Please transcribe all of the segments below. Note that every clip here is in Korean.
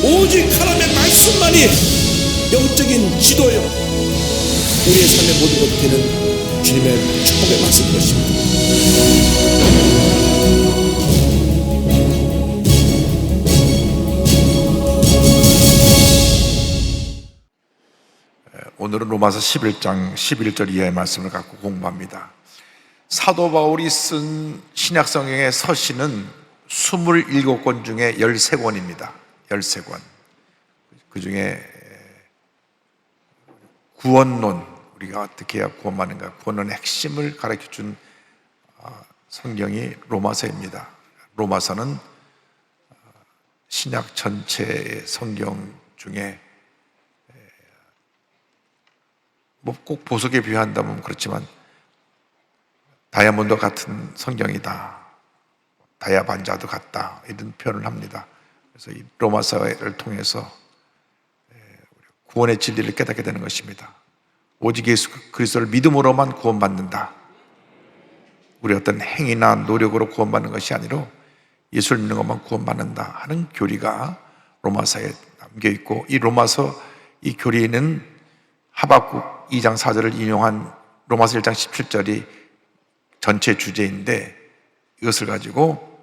오직 하나님의 말씀만이 영적인 지도요, 우리의 삶의 모든 것이 되는 주님의 축복의 말씀인 것입니다. 오늘은 로마서 11장 11절 이하의 말씀을 갖고 공부합니다. 사도 바울이 쓴 신약성경의 서신은 27권 중에 13권입니다. 13권. 그 중에 구원론, 우리가 어떻게 해야 구원받는가, 구원론의 핵심을 가르쳐준 성경이 로마서입니다. 로마서는 신약 전체의 성경 중에 뭐 꼭 보석에 비유한다면 그렇지만 다이아몬드 같은 성경이다, 다이아 반자도 같다, 이런 표현을 합니다. 그래서 이 로마서를 통해서 구원의 진리를 깨닫게 되는 것입니다. 오직 예수 그리스도를 믿음으로만 구원받는다. 우리 어떤 행위나 노력으로 구원받는 것이 아니라 예수를 믿는 것만 구원받는다 하는 교리가 로마서에 담겨 있고, 이 로마서 이 교리는 하박국 2장 4절을 인용한 로마서 1장 17절이 전체 주제인데, 이것을 가지고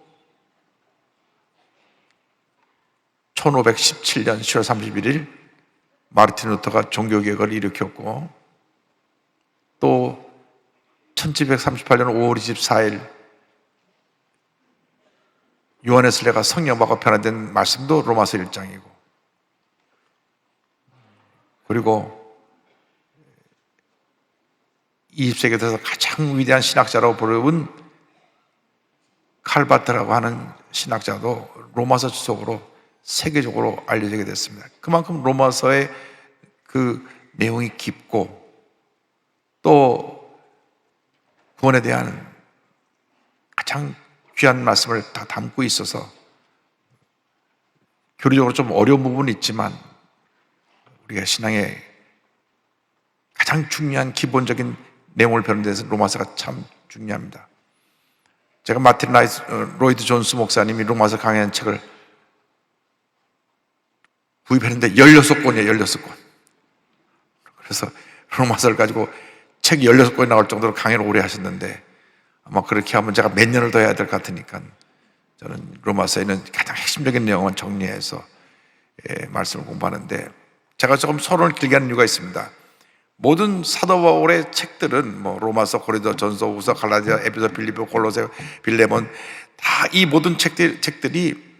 1517년 10월 31일 마르틴 루터가 종교개혁을 일으켰고, 또 1738년 5월 24일 요한의 순례가 성령받고 변화된 말씀도 로마서 1장이고, 그리고 20세기에 들어서 가장 위대한 신학자라고 부르는 칼바트라고 하는 신학자도 로마서 주석으로 세계적으로 알려지게 됐습니다. 그만큼 로마서의 그 내용이 깊고, 또 구원에 대한 가장 귀한 말씀을 다 담고 있어서 교리적으로 좀 어려운 부분이 있지만 우리가 신앙의 가장 중요한 기본적인 내용을 배우는 데서 로마서가 참 중요합니다. 제가 마틴 로이드 존스 목사님이 로마서 강의한 책을 구입했는데 16권이에요, 16권. 그래서 로마서를 가지고 책이 16권이 나올 정도로 강의를 오래 하셨는데, 아마 그렇게 하면 제가 몇 년을 더 해야 될 것 같으니까 저는 로마서에 있는 가장 핵심적인 내용만 정리해서 말씀을 공부하는데, 제가 조금 서론을 길게 하는 이유가 있습니다. 모든 사도 바울의 책들은 뭐 로마서, 고린도 전서, 후서, 갈라디아, 에베소, 빌립보, 골로새, 빌레몬, 다 이 모든 책들이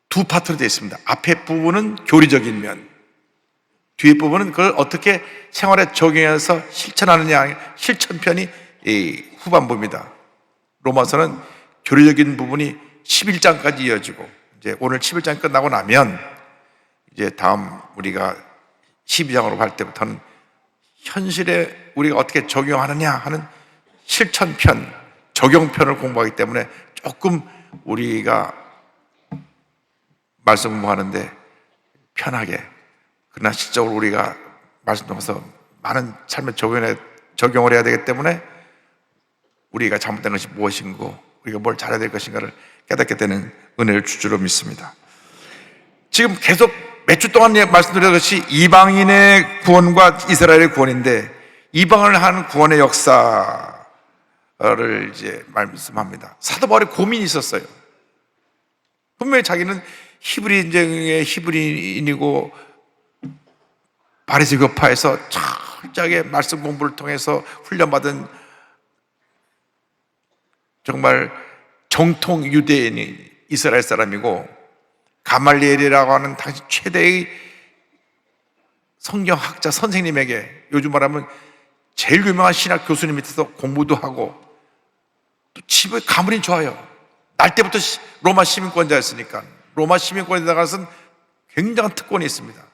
두 파트로 되어 있습니다. 앞에 부분은 교리적인 면, 뒤에 부분은 그걸 어떻게 생활에 적용해서 실천하느냐, 실천편이 이 후반부입니다. 로마서는 교리적인 부분이 11장까지 이어지고, 이제 오늘 11장이 끝나고 나면 이제 다음 우리가 12장으로 갈 때부터는 현실에 우리가 어떻게 적용하느냐 하는 실천편, 적용편을 공부하기 때문에 조금 우리가 말씀 공부하는데 편하게, 그러나 실적으로 우리가 말씀 통해서 많은 삶에 적용을 해야 되기 때문에 우리가 잘못된 것이 무엇인고, 우리가 뭘 잘해야 될 것인가를 깨닫게 되는 은혜를 줄 줄로 믿습니다. 지금 계속 몇 주 동안 말씀드린 것이 이방인의 구원과 이스라엘의 구원인데, 이방을 하는 구원의 역사를 이제 말씀합니다. 사도 바울이 고민이 있었어요. 분명히 자기는 히브리 인쟁의 히브리인이고 바리새교파에서 철저하게 말씀 공부를 통해서 훈련받은 정말 정통 유대인이 이스라엘 사람이고, 가말리엘이라고 하는 당시 최대의 성경학자 선생님에게, 요즘 말하면 제일 유명한 신학 교수님 밑에서 공부도 하고, 또 집에 가문이 좋아요. 날 때부터 로마 시민권자였으니까 로마 시민권자에다가는 굉장한 특권이 있습니다.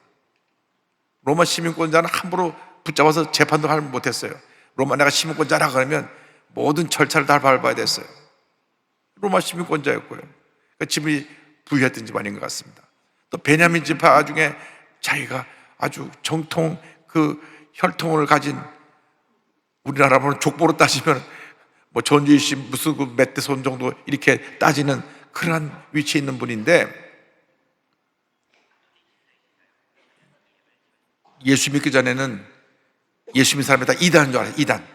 로마 시민권자는 함부로 붙잡아서 재판도 할 못했어요. 로마 내가 시민권자라 그러면 모든 절차를 다 밟아야 됐어요. 로마 시민권자였고요. 그러니까 집이 부유했던 집안인 것 같습니다. 또 베냐민 지파 중에 자기가 아주 정통 그 혈통을 가진, 우리나라로는 족보로 따지면 뭐 전주희 씨 무슨 그 몇 대 손 정도 이렇게 따지는 그러한 위치에 있는 분인데, 예수 믿기 전에는 예수 믿는 사람이 다 이단인 줄 알아요. 이단.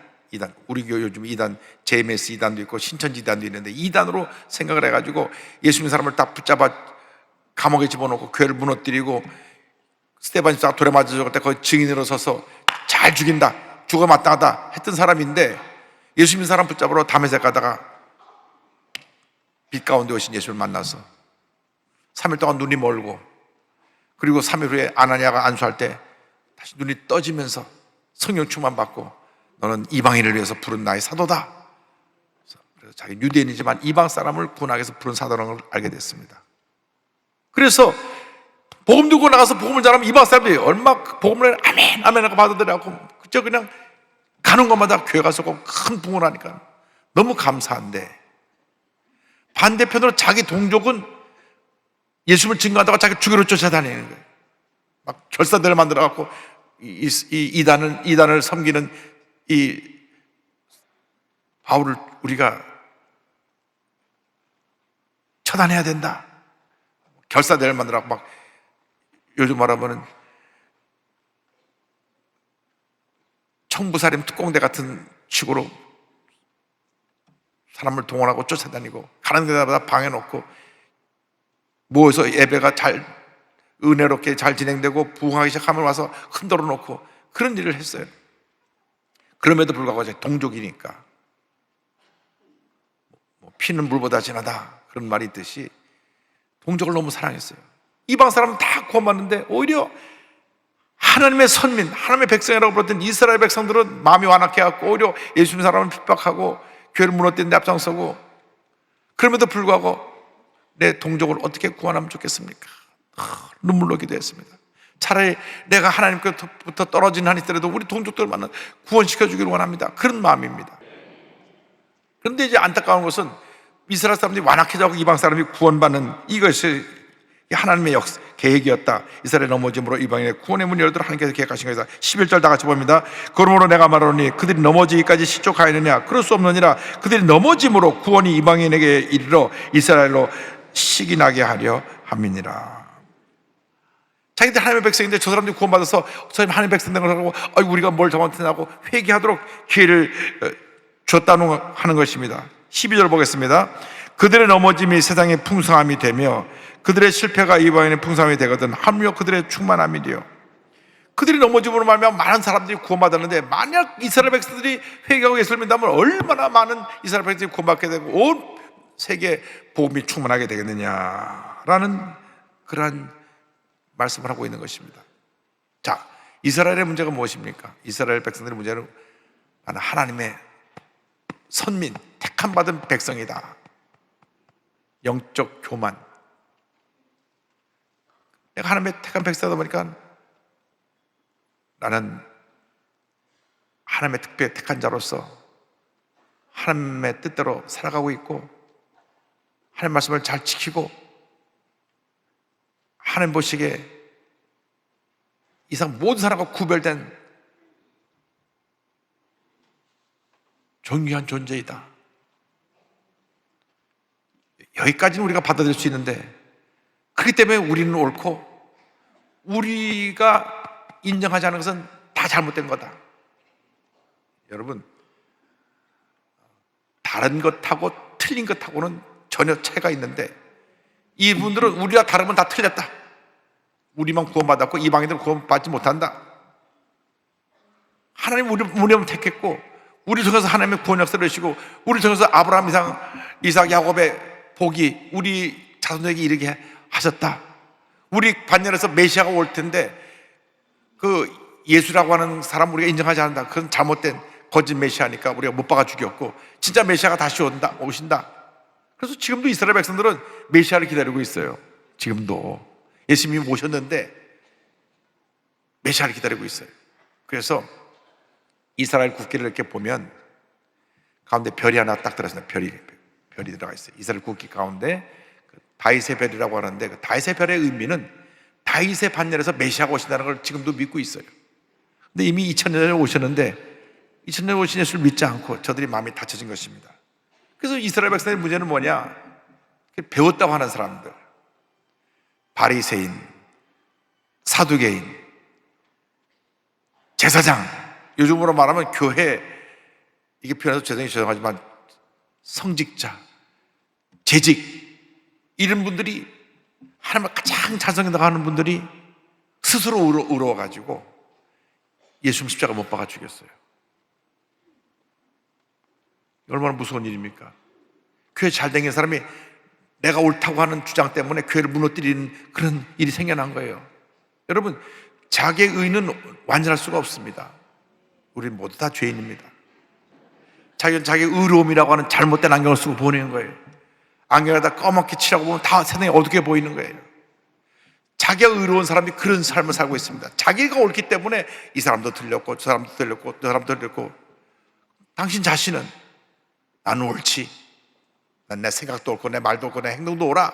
우리 교회 요즘 이단, JMS 이단도 있고 신천지 이단도 있는데 이단으로 생각을 해가지고 예수 믿는 사람을 딱 붙잡아 감옥에 집어넣고 교회를 무너뜨리고 스테반이 딱 돌에 맞아 죽을 때 거기 증인으로 서서 잘 죽인다, 죽어 마땅하다 했던 사람인데 예수 믿는 사람 붙잡으러 다메섹 가다가 빛 가운데 오신 예수를 만나서 3일 동안 눈이 멀고, 그리고 3일 후에 아나니아가 안수할 때 다시 눈이 떠지면서 성령 충만 받고 너는 이방인을 위해서 부른 나의 사도다. 그래서 자기 유대인이지만 이방 사람을 구원하기 위해서 부른 사도라는 걸 알게 됐습니다. 그래서 복음 들고 나가서 복음을 전하면 이방 사람들이 얼마 복음을 아멘 아멘 하고 받아들여갖고 그저 그냥 가는 것마다 교회 가서 큰 붕을 하니까 너무 감사한데, 반대편으로 자기 동족은 예수를 증거하다가 자기 죽이러 쫓아다니는 거예요. 막 결사대를 만들어갖고 이단을 섬기는 이 바울을 우리가 처단해야 된다. 결사대를 만들어갖고 막 요즘 말하면은 청부살인 특공대 같은 식으로 사람을 동원하고 쫓아다니고 가는 데마다 방해놓고 모여서 예배가 잘 은혜롭게 잘 진행되고 부흥하기 시작하면 와서 흔들어 놓고 그런 일을 했어요. 그럼에도 불구하고 동족이니까 피는 물보다 진하다 그런 말이 있듯이 동족을 너무 사랑했어요. 이방 사람은 다 구원받는데 오히려 하나님의 선민, 하나님의 백성이라고 불렀던 이스라엘 백성들은 마음이 완악해갖고 오히려 예수 믿는 사람을 핍박하고 교회를 무너뜨리는 데 앞장서고, 그럼에도 불구하고 내 동족을 어떻게 구원하면 좋겠습니까? 눈물로 기도했습니다. 차라리 내가 하나님께부터 떨어진 한이 있더라도 우리 동족들만 구원시켜주기를 원합니다. 그런 마음입니다. 그런데 이제 안타까운 것은 이스라엘 사람들이 완악해져서 이방 사람이 구원받는 이것이 하나님의 계획이었다. 이스라엘 넘어짐으로 이방인의 구원의 문이 열도록 하나님께서 계획하신 것이다. 11절 다 같이 봅니다. 그러므로 내가 말하노니 그들이 넘어지기까지 시족하였느냐? 그럴 수 없느니라. 그들이 넘어짐으로 구원이 이방인에게 이르러 이스라엘로 시기나게 하려 함이니라. 자기들 하나님의 백성인데 저 사람들이 구원받아서 저 사람이 하나님의 백성 된 걸 하고 우리가 뭘 잘못했냐고 회개하도록 기회를 줬다는 하는 것입니다. 12절 보겠습니다. 그들의 넘어짐이 세상의 풍성함이 되며 그들의 실패가 이방인의 풍성함이 되거든 하물며 그들의 충만함이리요. 그들이 넘어짐으로 말하면 많은 사람들이 구원받았는데 만약 이스라엘 백성들이 회개하고 예수를 믿다면 얼마나 많은 이스라엘 백성들이 구원받게 되고 온 세계 복음이 충만하게 되겠느냐라는 그러한 말씀을 하고 있는 것입니다. 자, 이스라엘의 문제가 무엇입니까? 이스라엘 백성들의 문제는 나는 하나님의 선민, 택함 받은 백성이다. 영적 교만. 내가 하나님의 택한 백성이다 보니까 나는 하나님의 특별히 택한 자로서 하나님의 뜻대로 살아가고 있고 하나님의 말씀을 잘 지키고 하나님 보시기에 이상 모든 사람과 구별된 존귀한 존재이다. 여기까지는 우리가 받아들일 수 있는데, 그렇기 때문에 우리는 옳고 우리가 인정하지 않은 것은 다 잘못된 거다. 여러분, 다른 것하고 틀린 것하고는 전혀 차이가 있는데 이분들은 우리가 다르면 다 틀렸다. 우리만 구원받았고 이방인들은 구원받지 못한다. 하나님 우리만 택했고 우리 통해서 하나님의 구원 역사를 하시고 우리 통해서 아브라함, 이삭, 야곱의 복이 우리 자손에게 이르게 하셨다. 우리 반열에서 메시아가 올 텐데 그 예수라고 하는 사람 우리가 인정하지 않는다. 그건 잘못된 거짓 메시아니까 우리가 못 박아 죽였고 진짜 메시아가 다시 오신다. 그래서 지금도 이스라엘 백성들은 메시아를 기다리고 있어요. 지금도 예수님이 오셨는데 메시아를 기다리고 있어요. 그래서 이스라엘 국기를 이렇게 보면 가운데 별이 하나 딱 들어있습니다. 별이 들어가 있어요. 이스라엘 국기 가운데 다윗의 별이라고 하는데 그 다윗의 별의 의미는 다윗의 반열에서 메시아가 오신다는 걸 지금도 믿고 있어요. 근데 이미 2000년 전에 오셨는데 2000년 오신 예수를 믿지 않고 저들이 마음이 닫혀진 것입니다. 그래서 이스라엘 백성의 문제는 뭐냐? 배웠다고 하는 사람들, 바리새인, 사두개인, 제사장, 요즘으로 말하면 교회, 이게 표현해서 죄송하지만 성직자, 재직, 이런 분들이 하나님을 가장 잘 섬긴다고 하는 분들이 스스로 의로워가지고 예수님 십자가 못 박아 죽였어요. 얼마나 무서운 일입니까? 교회 잘 댕긴 사람이 내가 옳다고 하는 주장 때문에 교회를 무너뜨리는 그런 일이 생겨난 거예요. 여러분, 자기의 의는 완전할 수가 없습니다. 우리는 모두 다 죄인입니다. 자기는 자기의 의로움이라고 하는 잘못된 안경을 쓰고 보이는 거예요. 안경에다 검게 칠하고 보면 다 세상에 어둡게 보이는 거예요. 자기가 의로운 사람이 그런 삶을 살고 있습니다. 자기가 옳기 때문에 이 사람도 틀렸고 저 사람도 틀렸고 저 사람도 틀렸고, 당신 자신은 나는 옳지, 난 내 생각도 옳고 내 말도 옳고 내 행동도 옳아,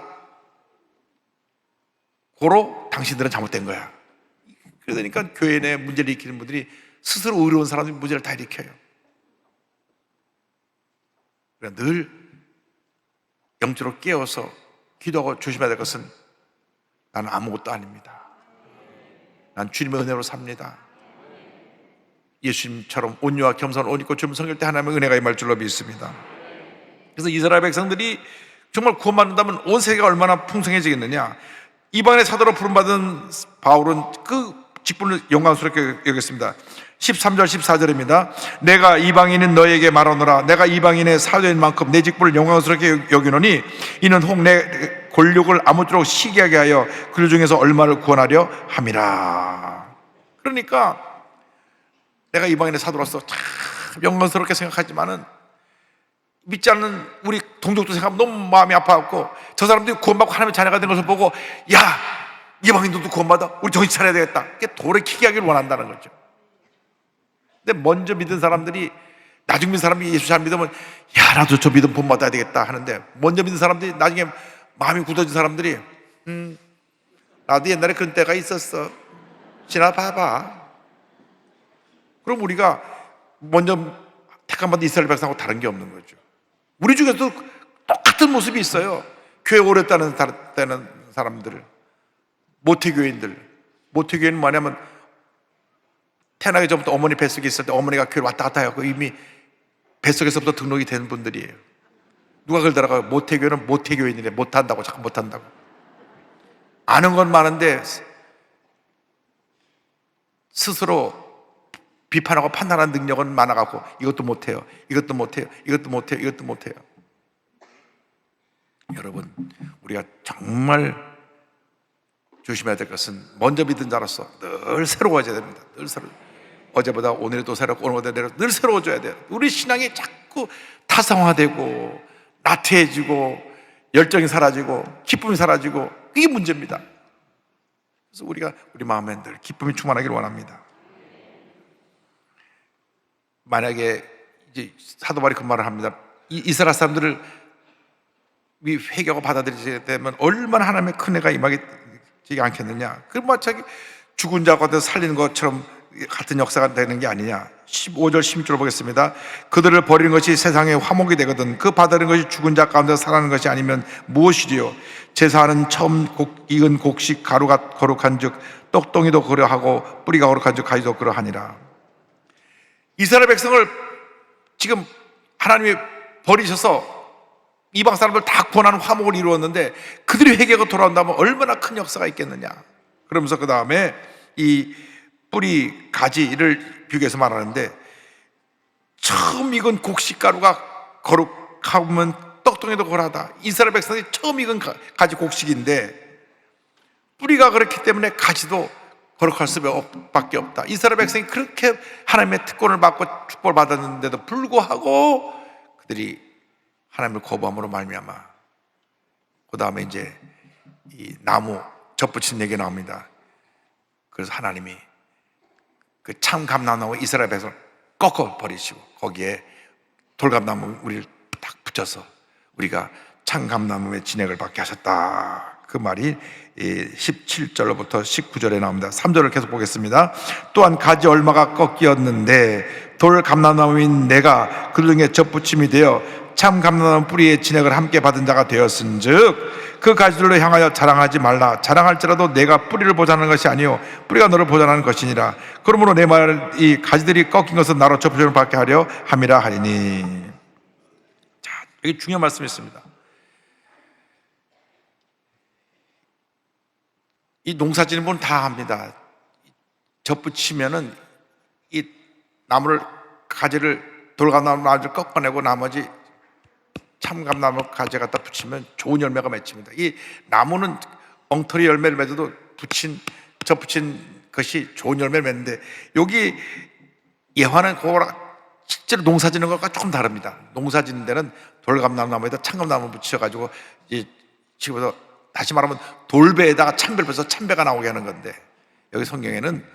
고로 당신들은 잘못된 거야. 그러니까 교회 내 문제를 일으키는 분들이 스스로 의로운 사람들이 문제를 다 일으켜요. 그러니까 늘 영적으로 깨어서 기도하고 조심해야 될 것은, 나는 아무것도 아닙니다. 난 주님의 은혜로 삽니다. 예수님처럼 온유와 겸손을 옷 입고 주님 섬길 때 하나님의 은혜가 임할 줄로 믿습니다. 그래서 이스라엘 백성들이 정말 구원받는다면 온 세계가 얼마나 풍성해지겠느냐. 이방인의 사도로 부름받은 바울은 그 직분을 영광스럽게 여겼습니다. 13절 14절입니다. 내가 이방인인 너에게 말하노라. 내가 이방인의 사도인 만큼 내 직분을 영광스럽게 여기노니 이는 혹 내 권력을 아무쪼록 시기하게 하여 그 중에서 얼마를 구원하려 함이라. 그러니까 내가 이방인의 사도로서 참 영광스럽게 생각하지만은 믿지 않는 우리 동족도 생각하면 너무 마음이 아파갖고, 저 사람들이 구원받고 하나님의 자녀가 된 것을 보고, 야, 이방인들도 구원받아, 우리 정신 차려야 되겠다, 이게 돌이키게 하기를 원한다는 거죠. 근데 먼저 믿은 사람들이, 나중 믿은 사람이 예수 잘 믿으면 야, 나도 저 믿음 본받아야 되겠다 하는데, 먼저 믿은 사람들이 나중에 마음이 굳어진 사람들이 나도 옛날에 그런 때가 있었어, 지나봐봐. 그럼 우리가 먼저 택함받은 이스라엘 백성하고 다른 게 없는 거죠. 우리 중에서도 똑같은 모습이 있어요. 교회 오래 따는 사람들, 모태교인들. 모태교인은 뭐냐면 태어나기 전부터 어머니 뱃속에 있을 때 어머니가 교회를 왔다 갔다 해갖고 이미 뱃속에서부터 등록이 된 분들이에요. 누가 그러더라고요. 모태교인은 모태교인이래. 못한다고, 자꾸 못한다고. 아는 건 많은데 스스로 비판하고 판단하는 능력은 많아갖고 이것도 못해요, 이것도 못해요, 이것도 못해요, 이것도 못해요. 여러분, 우리가 정말 조심해야 될 것은 먼저 믿은 자로서 늘 새로워져야 됩니다. 늘 새로. 어제보다 오늘이 또 새롭고 오늘보다 내일 늘 새로워져야 돼요. 우리 신앙이 자꾸 타성화되고 나태해지고 열정이 사라지고 기쁨이 사라지고, 그게 문제입니다. 그래서 우리가 우리 마음에 늘 기쁨이 충만하기를 원합니다. 만약에 이제 사도 바울이 그 말을 합니다. 이스라엘 사람들을 회개하고 받아들이게 되면 얼마나 하나님의 큰 애가 임하지 않겠느냐. 그 마치 죽은 자가 살리는 것처럼 같은 역사가 되는 게 아니냐. 15절 16절 보겠습니다. 그들을 버리는 것이 세상의 화목이 되거든 그 받아들이는 것이 죽은 자 가운데 살아나는 것이 아니면 무엇이리요. 제사는 처음 익은 곡식 가루가 거룩한 즉 떡덩이도 그러하고 뿌리가 거룩한 즉 가지도 그러하니라. 이스라엘 백성을 지금 하나님이 버리셔서 이방 사람들 다 구원하는 화목을 이루었는데, 그들이 회개가 돌아온다면 얼마나 큰 역사가 있겠느냐. 그러면서 그 다음에 이 뿌리 가지를 비교해서 말하는데, 처음 익은 곡식가루가 거룩하면 떡덩이도 거룩하다. 이스라엘 백성이 처음 익은 가지 곡식인데 뿌리가 그렇기 때문에 가지도 거룩할 수밖에 없다. 이스라엘 백성이 그렇게 하나님의 특권을 받고 축복을 받았는데도 불구하고 그들이 하나님을 거부함으로 말미암아, 그 다음에 이제 이 나무 접붙인 얘기 나옵니다. 그래서 하나님이 그 참 감람나무 이스라엘 백성을 꺾어 버리시고 거기에 돌감나무 우리를 딱 붙여서 우리가 참 감람나무의 진액을 받게 하셨다. 그 말이 17절로부터 19절에 나옵니다. 3절을 계속 보겠습니다. 또한 가지 얼마가 꺾이었는데 돌 감람나무인 내가 그 등에 접붙임이 되어 참 감람나무 뿌리의 진액을 함께 받은 자가 되었은즉 그 가지들로 향하여 자랑하지 말라. 자랑할지라도 내가 뿌리를 보존하는 것이 아니요 뿌리가 너를 보존하는 것이니라. 그러므로 내 말 이 가지들이 꺾인 것은 나로 접붙임을 받게 하려 함이라 하리니. 자, 여기 중요한 말씀이 있습니다. 이 농사 지는 분은 다 합니다. 접붙이면은 이 나무를 가지를 돌감나무를 꺾어내고 나머지 참감나무 가지 갖다 붙이면 좋은 열매가 맺힙니다. 이 나무는 엉터리 열매를 맺어도 접붙인 것이 좋은 열매를 맺는데 여기 예화는 그거랑 실제로 농사 짓는 것과 조금 다릅니다. 농사 짓는 데는 돌감나무에다 참감나무 붙여가지고 집어서 다시 말하면 돌배에다가 참배를 빼서 참배가 나오게 하는 건데 여기 성경에는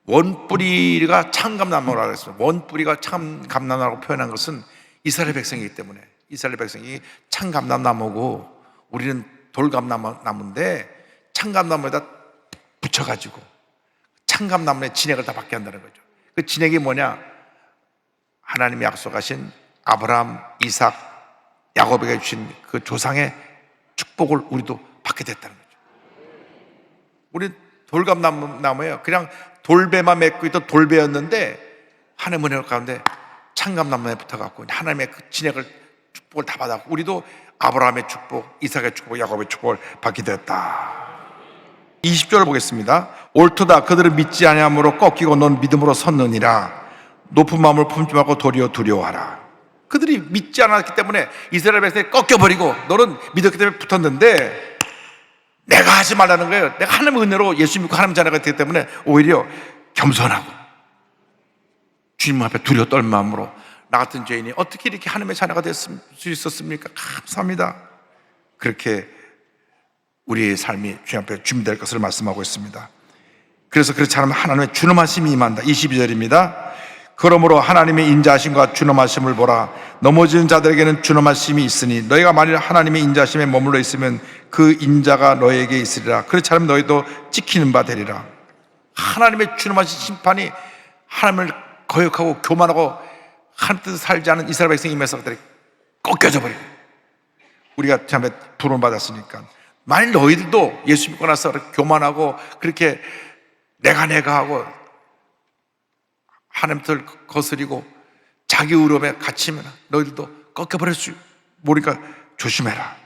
원뿌리가 참감나무라고 했습니다. 원뿌리가 참감나무라고 표현한 것은 이스라엘 백성이기 때문에 이스라엘 백성이 참감나무고 우리는 돌감나무인데 참감나무에다 붙여가지고 참감나무의 진액을 다 받게 한다는 거죠. 그 진액이 뭐냐? 하나님이 약속하신 아브라함, 이삭, 야곱에게 주신 그 조상의 축복을 우리도 받게 됐다는 거죠. 우리 돌감나무예요. 그냥 돌배만 맺고 있던 돌배였는데 하나님의 은혜 가운데 참감나무에 붙어갖고 하나님의 그 진액을 축복을 다 받았고 우리도 아브라함의 축복, 이삭의 축복, 야곱의 축복을 받게 됐다. 20절을 보겠습니다. 옳도다 그들은 믿지 아니함으로 꺾이고 넌 믿음으로 섰느니라. 높은 마음을 품지 말고 도리어 두려워하라. 그들이 믿지 않았기 때문에 이스라엘 백성이 꺾여버리고 너는 믿었기 때문에 붙었는데 내가 하지 말라는 거예요. 내가 하나님의 은혜로 예수 믿고 하나님 자녀가 되기 때문에 오히려 겸손하고 주님 앞에 두려워 떨 마음으로 나 같은 죄인이 어떻게 이렇게 하나님의 자녀가 될 수 있었습니까? 감사합니다. 그렇게 우리의 삶이 주님 앞에 준비될 것을 말씀하고 있습니다. 그래서 그렇지 않으면 하나님의 준엄하심이 임한다. 22절입니다. 그러므로 하나님의 인자하심과 준엄하심을 보라. 넘어지는 자들에게는 준엄하심이 있으니 너희가 만일 하나님의 인자하심에 머물러 있으면 그 인자가 너희에게 있으리라. 그렇지 않으면 너희도 찍히는 바 되리라. 하나님의 준엄하신 심판이 하나님을 거역하고 교만하고 하나님 뜻을 살지 않은 이스라엘 백성이 임해서 그들이 꺾여져 버리고 우리가 참 부름을 받았으니까 만일 너희들도 예수 믿고 나서 교만하고 그렇게 내가 하고 하나님 뜻을 거스리고 자기 의로움에 갇히면 너희들도 꺾여버릴 수 모르니까 조심해라.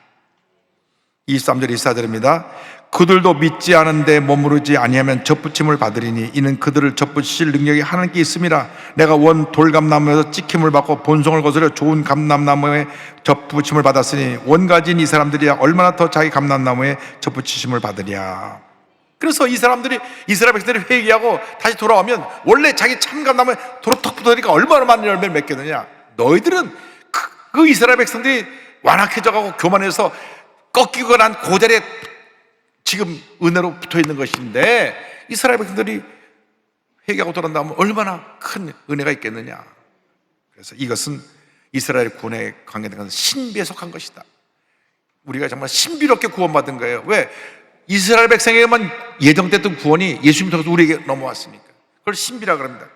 23절 24절입니다. 그들도 믿지 않은데 머무르지 아니하면 접붙임을 받으리니 이는 그들을 접붙이실 능력이 하나님께 있음이라. 내가 원 돌감나무에서 찍힘을 받고 본성을 거스려 좋은 감람나무에 접붙임을 받았으니 원가진 이 사람들이야 얼마나 더 자기 감람나무에 접붙이심을 받으랴. 그래서 이 사람들이 이스라엘 백성들이 회개하고 다시 돌아오면 원래 자기 참감나무에 도로 턱 붙으니까 얼마나 많은 열매를 맺겠느냐. 너희들은 그 이스라엘 백성들이 완악해져가고 교만해서 꺾이고 난 그 자리에 지금 은혜로 붙어있는 것인데 이스라엘 백성들이 회개하고 돌아온다면 얼마나 큰 은혜가 있겠느냐. 그래서 이것은 이스라엘 구원에 관계된 것은 신비에 속한 것이다. 우리가 정말 신비롭게 구원받은 거예요. 왜? 이스라엘 백성에게만 예정됐던 구원이 예수님 통해서 우리에게 넘어왔으니까 그걸 신비라고 합니다.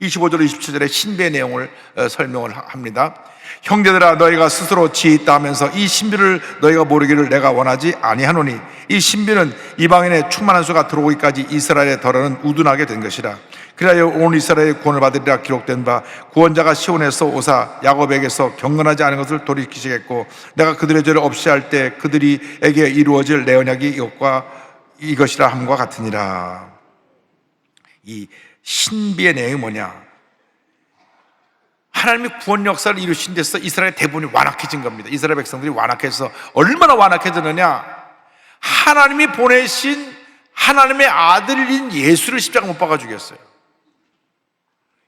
25절 27절에 신비의 내용을 설명을 합니다. 형제들아 너희가 스스로 지혜있다 하면서 이 신비를 너희가 모르기를 내가 원하지 아니하노니 이 신비는 이방인의 충만한 수가 들어오기까지 이스라엘의 덜어는 우둔하게 된 것이라. 그래야 온 이스라엘의 구원을 받으리라 기록된 바 구원자가 시온에서 오사 야곱에게서 경건하지 않은 것을 돌이키시겠고 내가 그들의 죄를 없이 할 때 그들에게 이루어질 내 언약이 이것이라 함과 같으니라. 이 신비의 내용이 뭐냐? 하나님의 구원 역사를 이루신 데서 이스라엘 대부분이 완악해진 겁니다. 이스라엘 백성들이 완악해서 얼마나 완악해졌느냐? 하나님이 보내신 하나님의 아들인 예수를 십자가 못 박아 죽였어요.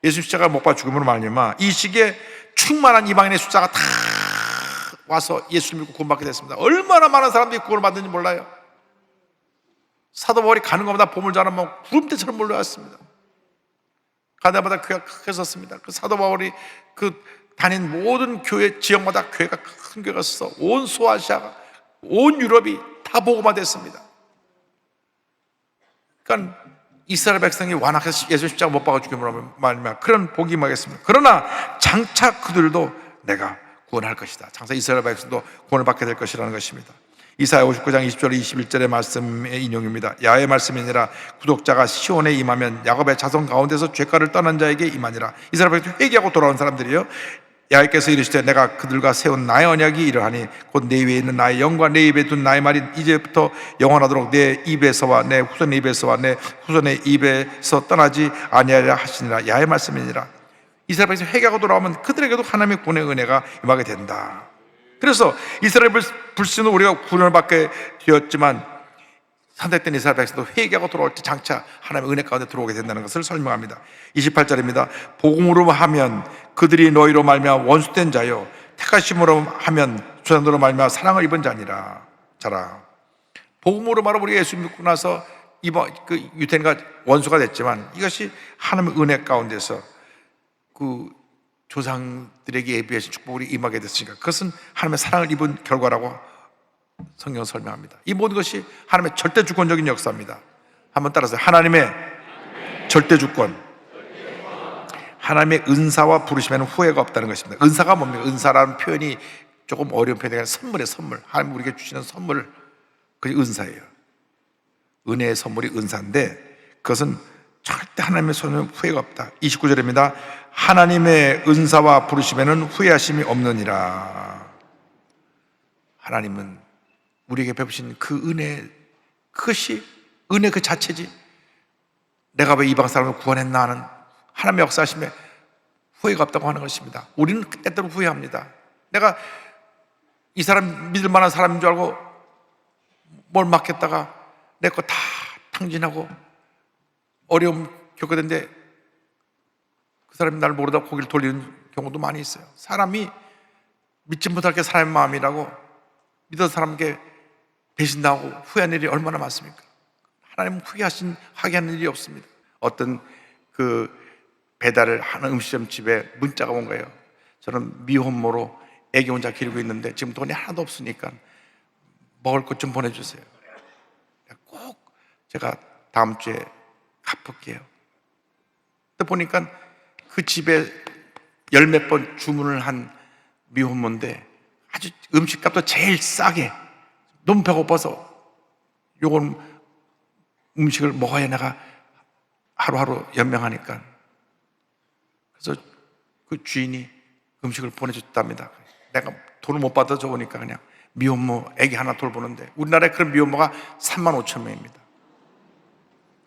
예수 십자가 못 박아 죽음으로 말미암아 이 시기에 충만한 이방인의 숫자가 다 와서 예수를 믿고 구원받게 됐습니다. 얼마나 많은 사람들이 구원을 받는지 몰라요. 사도 바울이 가는 것마다 보물자는 막 구름대처럼 몰려왔습니다. 가다마다 교회가 크게 섰습니다. 그 사도 바울이 그 다닌 모든 교회 지역마다 교회가 큰 교회가 있어 온 소아시아가 온 유럽이 다 다 보고만 됐습니다. 그러니까 이스라엘 백성이 완악해서 예수 십자가 못 박아 죽임으로 말미암아 그런 복이 임하겠습니다. 그러나 장차 그들도 내가 구원할 것이다. 장차 이스라엘 백성도 구원을 받게 될 것이라는 것입니다. 이사야 59장 20절 21절의 말씀의 인용입니다. 야훼의 말씀이니라. 구독자가 시온에 임하면 야곱의 자손 가운데서 죄가를 떠난 자에게 임하니라. 이스라엘 백성 회개하고 돌아온 사람들이요, 야훼께서 이르시되 내가 그들과 세운 나의 언약이 이러하니 곧 내 위에 있는 나의 영과 내 입에 둔 나의 말이 이제부터 영원하도록 내 입에서와 내 후손의 입에서와 내 후손의 입에서 떠나지 아니하리라 하시니라. 야훼의 말씀이니라. 이스라엘 백성 회개하고 돌아오면 그들에게도 하나님의 구원의 은혜가 임하게 된다. 그래서 이스라엘 불신은 우리가 구원을 받게 되었지만 선택된 이스라엘 백성도 회개하고 돌아올 때 장차 하나님의 은혜 가운데 들어오게 된다는 것을 설명합니다. 28절입니다. 복음으로 하면 그들이 너희로 말미암아 원수된 자요, 택하심으로 하면 조상들로 말미암아 사랑을 입은 자니라. 자라. 복음으로 말하면 우리가 예수 믿고 나서 유태인과 원수가 됐지만 이것이 하나님의 은혜 가운데서 그 조상들에게 예비하신 축복이 임하게 됐으니까 그것은 하나님의 사랑을 입은 결과라고 성경은 설명합니다. 이 모든 것이 하나님의 절대 주권적인 역사입니다. 한번 따라서 하나님의 절대 주권, 하나님의 은사와 부르심에는 후회가 없다는 것입니다. 은사가 뭡니까? 은사라는 표현이 조금 어려운 표현이 아니라 선물이에요. 선물. 하나님 우리에게 주시는 선물, 그게 은사예요. 은혜의 선물이 은사인데 그것은 절대 하나님의 손에는 후회가 없다. 29절입니다. 하나님의 은사와 부르심에는 후회하심이 없느니라. 하나님은 우리에게 베푸신 그 은혜, 그것이 은혜 그 자체지. 내가 왜 이방 사람을 구원했나 하는 하나님의 역사하심에 후회가 없다고 하는 것입니다. 우리는 때때로 후회합니다. 내가 이 사람 믿을 만한 사람인 줄 알고 뭘 맡겼다가 내 거 다 탕진하고 어려움 겪게 되는데 그 사람이 나를 모르다 고개를 돌리는 경우도 많이 있어요. 사람이 믿지 못할 게 사람의 마음이라고 믿어서 사람에게 배신당하고 후회하는 일이 얼마나 많습니까? 하나님은 하게 하는 일이 없습니다. 어떤 그 배달을 하는 음식점 집에 문자가 온 거예요. 저는 미혼모로 애기 혼자 기르고 있는데 지금 돈이 하나도 없으니까 먹을 것 좀 보내주세요. 꼭 제가 다음 주에 갚을게요. 근데 보니까 그 집에 열 몇 번 주문을 한 미혼모인데 아주 음식값도 제일 싸게, 너무 배고파서 요건 음식을 먹어야 내가 하루하루 연명하니까, 그래서 그 주인이 음식을 보내줬답니다. 내가 돈을 못 받아 줘보니까 그냥 미혼모 애기 하나 돌보는데, 우리나라에 그런 미혼모가 35,000명입니다.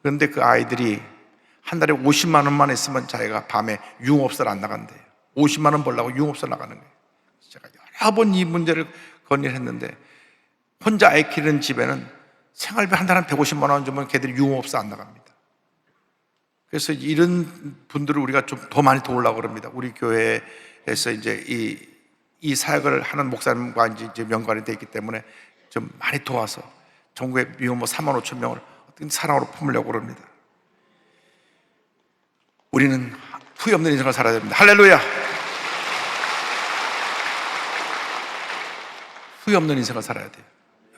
그런데 그 아이들이 한 달에 50만 원만 있으면 자기가 밤에 유흥업소를 안 나간대요. 50만 원 벌려고 유흥업소 나가는 거예요. 제가 여러 번 이 문제를 건의를 했는데, 혼자 아이 키우는 집에는 생활비 한 달에 150만 원 주면 걔들이 유흥업소 안 나갑니다. 그래서 이런 분들을 우리가 좀 더 많이 도우려고 그럽니다. 우리 교회에서 이제 이 사역을 하는 목사님과 이제 연관이 되어 있기 때문에 좀 많이 도와서 전국의 미혼모 35,000명을 어떤 사랑으로 품으려고 그럽니다. 우리는 후회 없는 인생을 살아야 됩니다. 할렐루야! 후회 없는 인생을 살아야 돼요.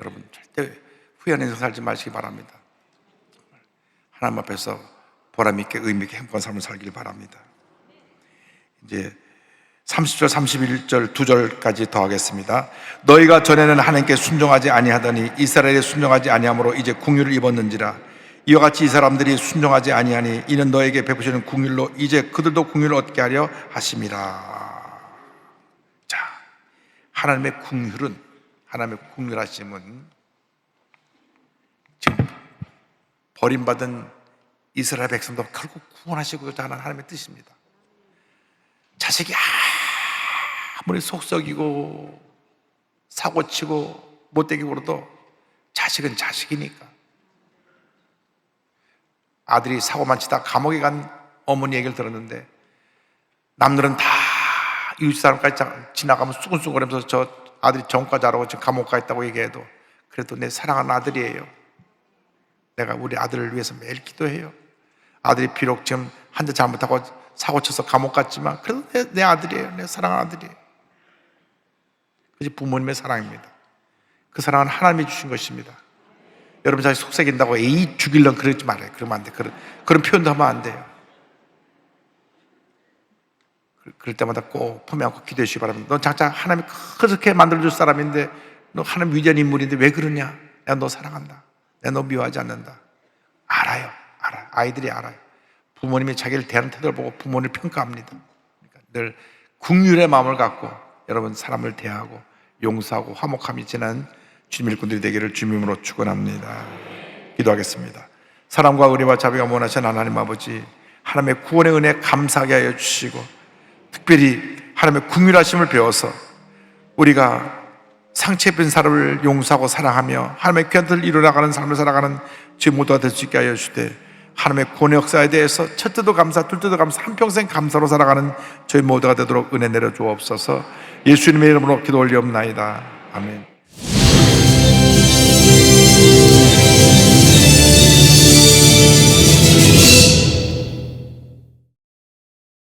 여러분 절대 후회하는 인생 살지 마시기 바랍니다. 하나님 앞에서 보람있게 의미있게 행복한 삶을 살길 바랍니다. 이제 30절 31절 2절까지 더 하겠습니다. 너희가 전에는 하나님께 순종하지 아니하더니 이스라엘에 순종하지 아니함으로 이제 긍휼을 입었는지라. 이와 같이 이 사람들이 순종하지 아니하니 이는 너에게 베푸시는 긍휼로 이제 그들도 긍휼을 얻게 하려 하심이라. 자, 하나님의 긍휼하심은 지금 버림받은 이스라엘 백성도 결국 구원하시고자 하는 하나님의 뜻입니다. 자식이 아무리 속썩이고 사고치고 못되게 굴어도 자식은 자식이니까. 아들이 사고만 치다 감옥에 간 어머니 얘기를 들었는데, 남들은 다 이웃 사람까지 지나가면 수근수근거리면서 저 아들이 전과자 하라고 지금 감옥 가 있다고 얘기해도, 그래도 내 사랑하는 아들이에요. 내가 우리 아들을 위해서 매일 기도해요. 아들이 비록 지금 한 대 잘못하고 사고 쳐서 감옥 갔지만 그래도 내 아들이에요. 내 사랑하는 아들이에요. 그것이 부모님의 사랑입니다. 그 사랑은 하나님이 주신 것입니다. 여러분 자기 속삭인다고 에이 죽일런 그러지 말아요. 그러면 안 돼. 그런 표현도 하면 안 돼요. 그럴 때마다 꼭 품에 안고 기도해 주시기 바랍니다. 넌 장차 하나님이 그렇게 만들어줄 사람인데, 너 하나님 위대한 인물인데 왜 그러냐? 내가 너 사랑한다. 내가 너 미워하지 않는다. 알아요. 아이들이 알아요. 부모님이 자기를 대하는 태도를 보고 부모님을 평가합니다. 그러니까 늘 긍휼의 마음을 갖고 여러분 사람을 대하고 용서하고 화목함이 지난 주님 일꾼들이 되기를 주님으로 축원합니다. 기도하겠습니다. 사랑과 의리와 자비가 원하신 하나님 아버지, 하나님의 구원의 은혜 감사하게 하여 주시고, 특별히 하나님의 긍휼하심을 배워서 우리가 상처 입은 사람을 용서하고 사랑하며 하나님의 귀한 뜻을 이루어나가는 삶을 살아가는 저희 모두가 될 수 있게 하여 주시되, 하나님의 구원의 역사에 대해서 첫째도 감사, 둘째도 감사, 한평생 감사로 살아가는 저희 모두가 되도록 은혜 내려 주옵소서. 예수님의 이름으로 기도 올리옵나이다. 아멘.